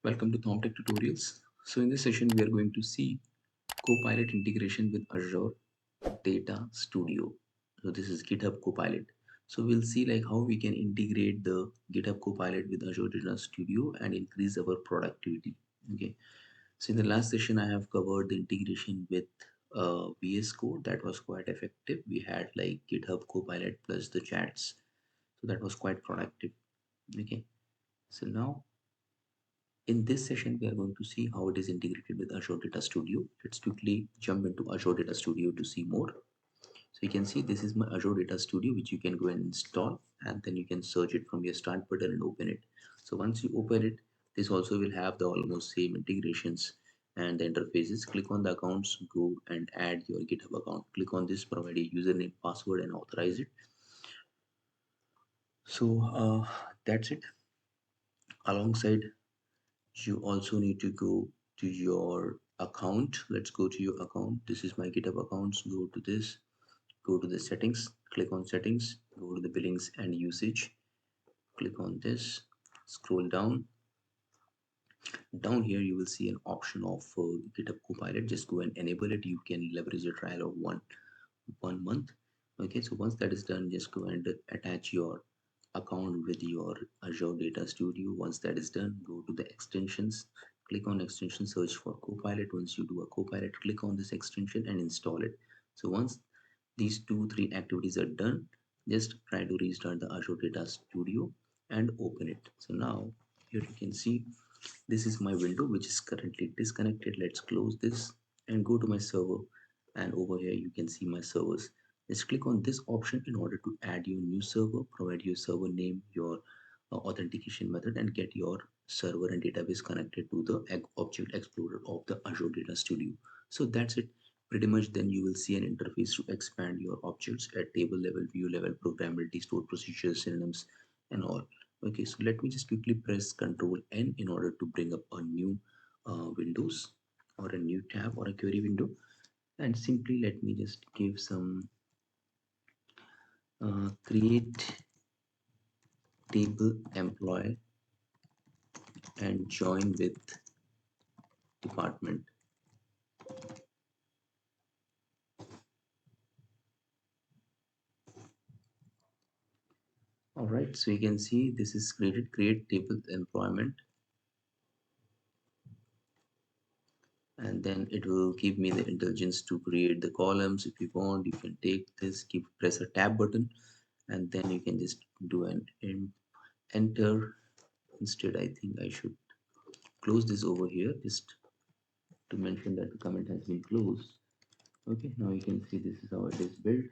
Welcome to ThompTech Tutorials. So in this session, we are going to see Copilot integration with Azure Data Studio. So this is GitHub Copilot. So we'll see like how we can integrate the GitHub Copilot with Azure Data Studio and increase our productivity. Okay. So in the last session, I have covered the integration with VS Code. That was quite effective. We had like GitHub Copilot plus the chats. So that was quite productive. Okay. So now in this session, we are going to see how it is integrated with Azure Data Studio. Let's quickly jump into Azure Data Studio to see more. So you can see this is my Azure Data Studio, which you can go and install, and then you can search it from your start button and open it. So once you open it, this also will have the almost same integrations and the interfaces. Click on the accounts, go and add your GitHub account. Click on this, provide a username, password, and authorize it. So that's it. Alongside, you also need to go to your account. Let's go to your account. This is my GitHub accounts. Go to this, go to the settings, click on settings, go to the billings and usage, click on this, scroll down here you will see an option of GitHub Copilot. Just go and enable it. You can leverage a trial of one month. Okay, so once that is done, just go and attach your account with your Azure Data Studio. Once that is done, go to the extensions, click on extension, search for Copilot. Once you do a Copilot, click on this extension and install it. So once these 2-3 activities are done, just try to restart the Azure Data Studio and open it. So now here you can see this is my window which is currently disconnected. Let's close this and go to my server, and over here you can see my servers. Just click on this option in order to add your new server, provide your server name, your authentication method, and get your server and database connected to the object explorer of the Azure Data Studio. So that's it. Pretty much then you will see an interface to expand your objects at table level, view level, programmability, stored procedures, synonyms, and all. Okay, so let me just quickly press Control N in order to bring up a new Windows or a new tab or a query window, and simply let me just give some create table employee and join with department. All right, so you can see this is create table employment, and then it will give me the intelligence to create the columns. If you want, you can take this, press a tab button, and then you can just do an enter. Instead, I think I should close this over here just to mention that the comment has been closed. Okay, now you can see this is how it is built,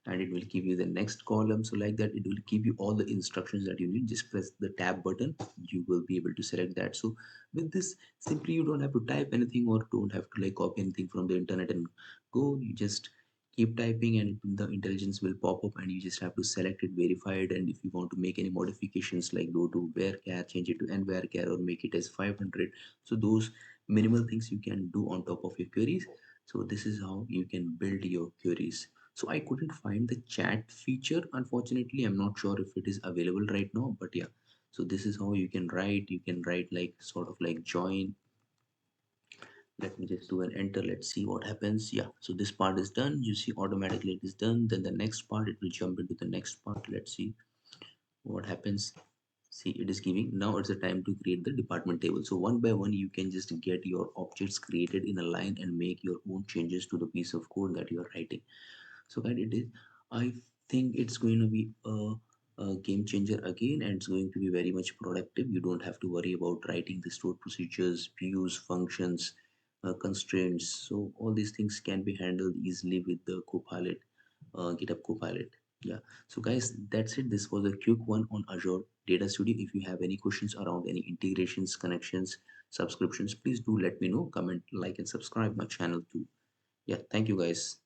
and it will give you the next column. So like that, it will give you all the instructions that you need. Just press the tab button, you will be able to select that. So with this, simply you don't have to type anything or don't have to like copy anything from the internet and go. You just keep typing and the intelligence will pop up, and you just have to select it, verify it, and if you want to make any modifications like go to varchar, change it to nvarchar, or make it as 500. So those minimal things you can do on top of your queries. So this is how you can build your queries. So I couldn't find the chat feature, unfortunately. I'm not sure if it is available right now, but yeah. So this is how you can write like sort of like join. Let me just do an enter. Let's see what happens. Yeah, so this part is done. You see automatically it is done. Then the next part, it will jump into the next part. Let's see what happens. See, it is giving. Now it's the time to create the department table. So one by one you can just get your objects created in a line and make your own changes to the piece of code that you are writing. So guys, it is, I think it's going to be a game changer again, and it's going to be very much productive. You don't have to worry about writing the stored procedures, views, functions, constraints. So all these things can be handled easily with the Copilot, GitHub Copilot. Yeah, so guys, that's it. This was a quick one on Azure Data Studio. If you have any questions around any integrations, connections, subscriptions, please do let me know. Comment, like, and subscribe my channel too. Yeah, thank you guys.